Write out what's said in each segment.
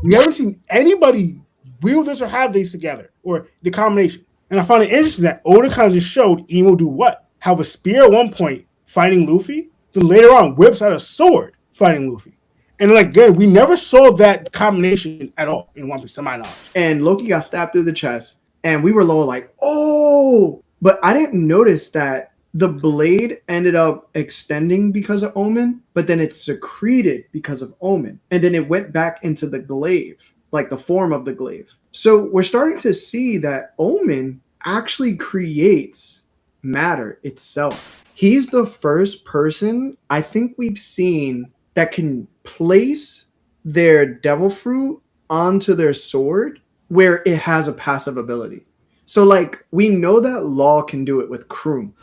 We haven't seen anybody wield this or have these together, or the combination. And I found it interesting that Oda kind of just showed Imu do what? Have a spear at one point fighting Luffy, then later on whips out a sword fighting Luffy. And like again, we never saw that combination at all in One Piece, to my knowledge. And Loki got stabbed through the chest, and we were low like, oh! But I didn't notice that the blade ended up extending because of Omen, but then it secreted because of Omen. And then it went back into the glaive, like the form of the glaive. So we're starting to see that Omen actually creates matter itself. He's the first person I think we've seen that can place their devil fruit onto their sword where it has a passive ability. So like we know that Law can do it with Kroom.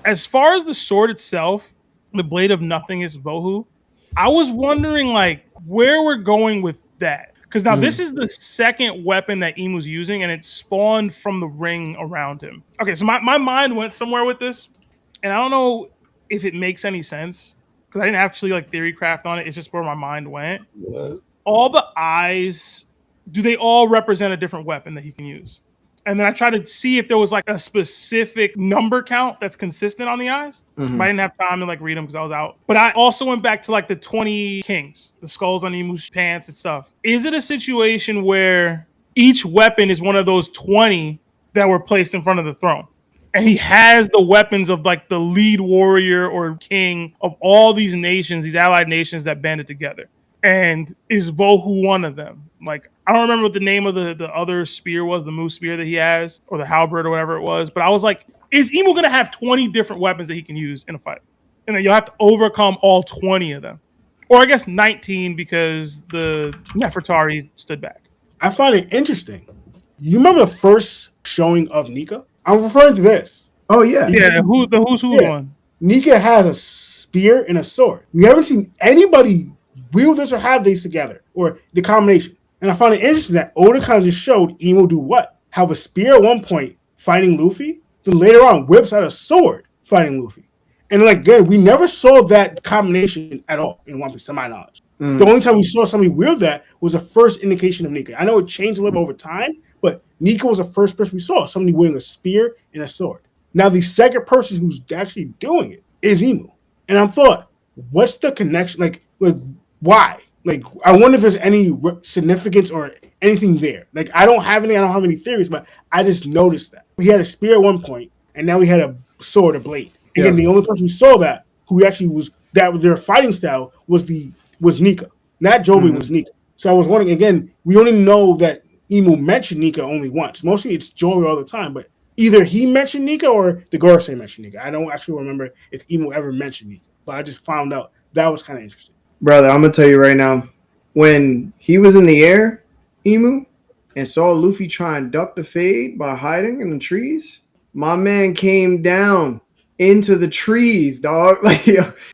As far as the sword itself, the Blade of Nothingness Vohu, I was wondering like where we're going with that. Because now this is the second weapon that Imu's using, and it spawned from the ring around him. Okay, so my mind went somewhere with this, and I don't know if it makes any sense, because I didn't actually like theory craft on it. It's just where my mind went. What? All the eyes, do they all represent a different weapon that he can use? And then I tried to see if there was like a specific number count that's consistent on the eyes. But I didn't have time to like read them because I was out. But I also went back to like the 20 kings, the skulls on Imu's pants and stuff. Is it a situation where each weapon is one of those 20 that were placed in front of the throne? And he has the weapons of like the lead warrior or king of all these nations, these allied nations that banded together. And is Vohu one of them? Like, I don't remember what the name of the other spear was, the moose spear that he has, or the halberd or whatever it was. But I was like, is Imu going to have 20 different weapons that he can use in a fight? And then you'll have to overcome all 20 of them. Or I guess 19 because the Nefertari stood back. I find it interesting. You remember the first showing of Nika? I'm referring to this. Oh, yeah. Yeah, who's one? Nika has a spear and a sword. We haven't seen anybody wield this or have these together, or the combination. And I found it interesting that Oda kind of just showed Imu do what? Have a spear at one point fighting Luffy, then later on whips out a sword fighting Luffy. And like again, we never saw that combination at all in One Piece, to my knowledge. The only time we saw somebody wield that was the first indication of Nika. I know it changed a little over time, but Nika was the first person we saw, somebody wielding a spear and a sword. Now the second person who's actually doing it is Imu. And I thought, what's the connection? Like why? Like, I wonder if there's any significance or anything there. Like, I don't have any theories, but I just noticed that. He had a spear at one point, and now he had a sword, a blade. And then the only person who saw that, who actually was, that their fighting style was Nika. Not Joby, was Nika. So I was wondering, again, we only know that Imu mentioned Nika only once. Mostly it's Joby all the time, but either he mentioned Nika or the Gorosei mentioned Nika. I don't actually remember if Imu ever mentioned Nika, but I just found out that was kind of interesting. Brother, I'm going to tell you right now, when he was in the air, Imu, and saw Luffy try and duck the fade by hiding in the trees, my man came down into the trees, dog. Like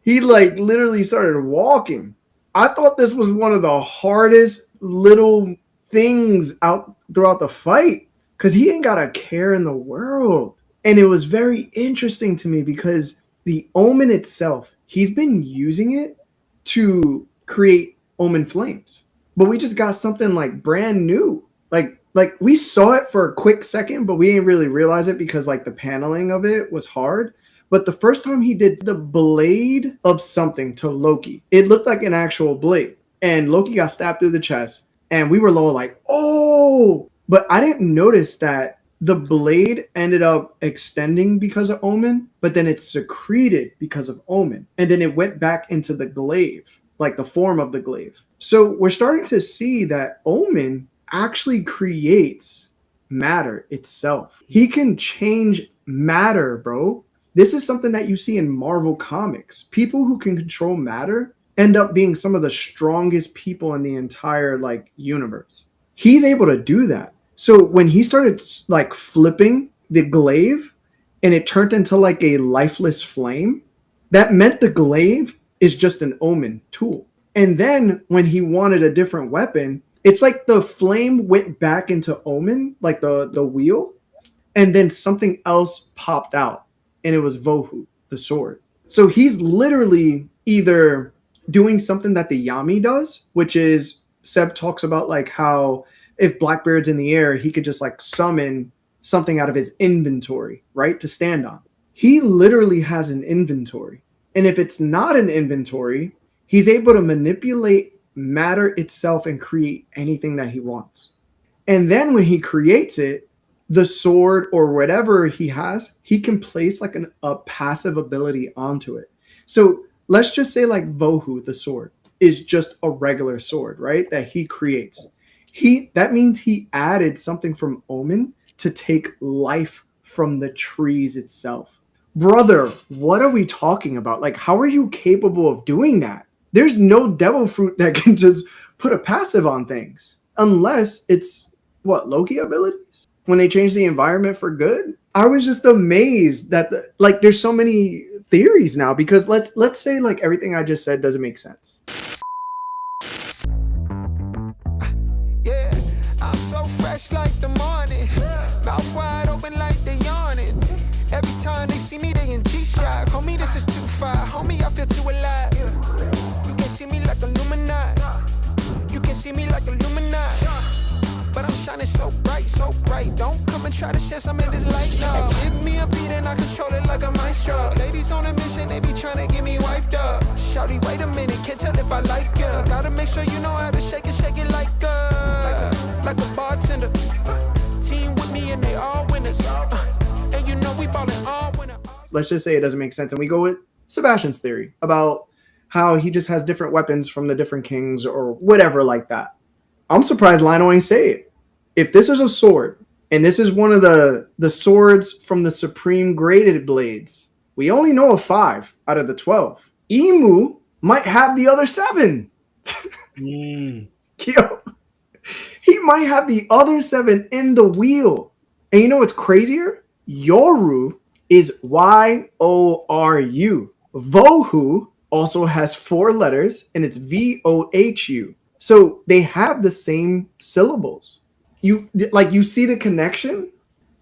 he like literally started walking. I thought this was one of the hardest little things out throughout the fight because he ain't got a care in the world. And it was very interesting to me because the Omen itself, he's been using it to create Omen flames, but we just got something like brand new. Like we saw it for a quick second, but we didn't really realize it because like the paneling of it was hard. But the first time he did the blade of something to Loki, it looked like an actual blade, and Loki got stabbed through the chest, and we were low like, oh! But I didn't notice that the blade ended up extending because of Omen, but then it secreted because of Omen. And then it went back into the glaive, like the form of the glaive. So we're starting to see that Omen actually creates matter itself. He can change matter, bro. This is something that you see in Marvel Comics. People who can control matter end up being some of the strongest people in the entire like universe. He's able to do that. So when he started like flipping the glaive and it turned into like a lifeless flame, that meant the glaive is just an Omen tool. And then when he wanted a different weapon, it's like the flame went back into Omen, like the wheel, and then something else popped out, and it was Vohu, the sword. So he's literally either doing something that the Yami does, which is Seb talks about like how if Blackbeard's in the air, he could just like summon something out of his inventory, right, to stand on. He literally has an inventory. And if it's not an inventory, he's able to manipulate matter itself and create anything that he wants. And then when he creates it, the sword or whatever he has, he can place like a passive ability onto it. So let's just say like Vohu, the sword, is just a regular sword, right? That he creates. That means he added something from Omen to take life from the trees itself. Brother, what are we talking about? Like, how are you capable of doing that? There's no devil fruit that can just put a passive on things. Unless it's, what, Loki abilities? When they change the environment for good? I was just amazed that, there's so many theories now. Because let's say, like, everything I just said doesn't make sense. Yeah, I'm so fresh like the morning. Mouth wide open like they yawning. Every time they see me, they in G-Shock. Homie, this is too far. Homie, I feel too alive. You can see me like Illuminati. You can see me like Illuminati. But I'm shining so bright, so bright. Don't come and try to share some of this light now. Give me a beat and I control it like a maestro. Ladies on a mission, they be trying to get me wiped up. Shawty, wait a minute, can't tell if I like ya. Gotta make sure you know how to shake it like a bartender. Team with me and they all winners. And you know we ballin' all winners. Let's just say it doesn't make sense. And we go with Sebastian's theory about how he just has different weapons from the different kings or whatever like that. I'm surprised Lionel ain't say it. If this is a sword, and this is one of the swords from the Supreme Graded Blades, we only know of 5 out of the 12. Imu might have the other 7. Yo, he might have the other 7 in the wheel. And you know what's crazier? Yoru is Y-O-R-U. Vohu also has 4 letters, and it's V-O-H-U. So they have the same syllables. You see the connection?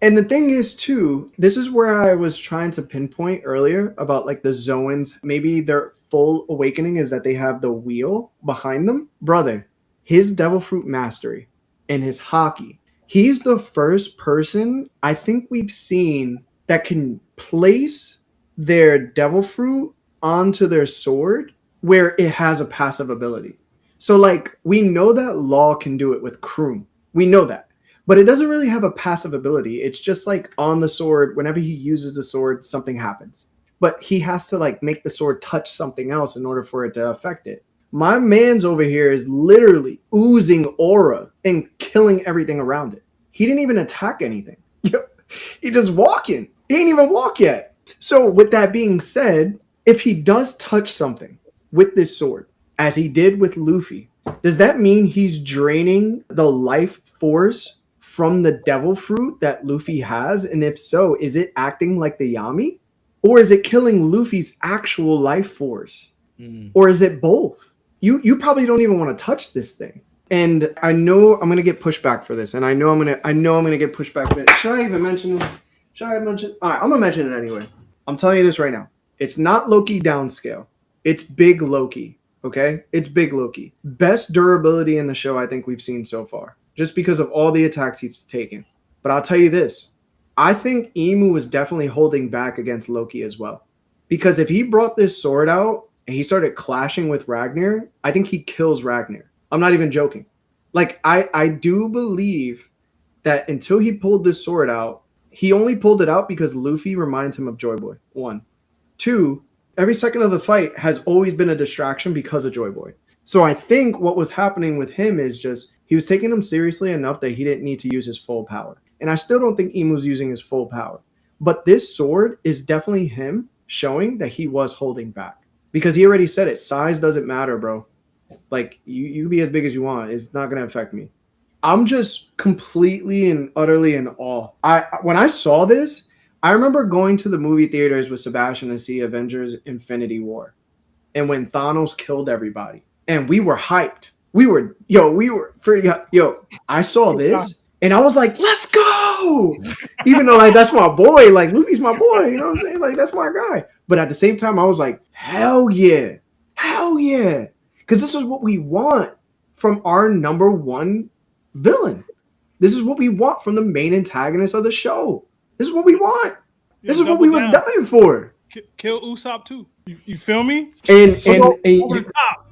And the thing is, too, this is where I was trying to pinpoint earlier about like the Zoans. Maybe their full awakening is that they have the wheel behind them. Brother, his Devil Fruit Mastery and his haki. He's the first person I think we've seen that can place their Devil Fruit onto their sword where it has a passive ability. So, like, we know that Law can do it with Kroom. We know that. But it doesn't really have a passive ability. It's just, like, on the sword, whenever he uses the sword, something happens. But he has to, like, make the sword touch something else in order for it to affect it. My man's over here is literally oozing aura and killing everything around it. He didn't even attack anything. He just walking. He ain't even walk yet. So, with that being said, if he does touch something with this sword, as he did with Luffy, does that mean he's draining the life force from the devil fruit that Luffy has? And if so, is it acting like the Yami? Or is it killing Luffy's actual life force? Or is it both? You probably don't even want to touch this thing. And I know I'm gonna get pushback for this, and I know I'm gonna get pushback. But should I even mention this? Should I mention? All right, I'm gonna mention it anyway. I'm telling you this right now. It's not Loki downscale. It's big Loki. Okay, it's big Loki. Best durability in the show I think we've seen so far, just because of all the attacks he's taken. But I'll tell you this. I think Imu was definitely holding back against Loki as well. Because if he brought this sword out and he started clashing with Ragnar, I think he kills Ragnar. I'm not even joking. Like, I do believe that until he pulled this sword out, he only pulled it out because Luffy reminds him of Joy Boy. 1. 2, every second of the fight has always been a distraction because of Joy Boy. So I think what was happening with him is just he was taking him seriously enough that he didn't need to use his full power. And I still don't think Imu's using his full power. But this sword is definitely him showing that he was holding back. Because he already said it. Size doesn't matter, bro. Like, you can be as big as you want. It's not going to affect me. I'm just completely and utterly in awe. When I saw this, I remember going to the movie theaters with Sebastian to see Avengers Infinity War. And when Thanos killed everybody. And we were hyped. We were pretty hyped. Yo, I saw this and I was like, let's go! Even though, like, that's my boy. Like, Luffy's my boy. You know what I'm saying? Like, that's my guy. But at the same time, I was like, hell yeah. Hell yeah. Because this is what we want from our number one villain. This is what we want from the main antagonist of the show. This is what we want. This is what we was dying for. Kill Usopp too. You feel me? And over the top.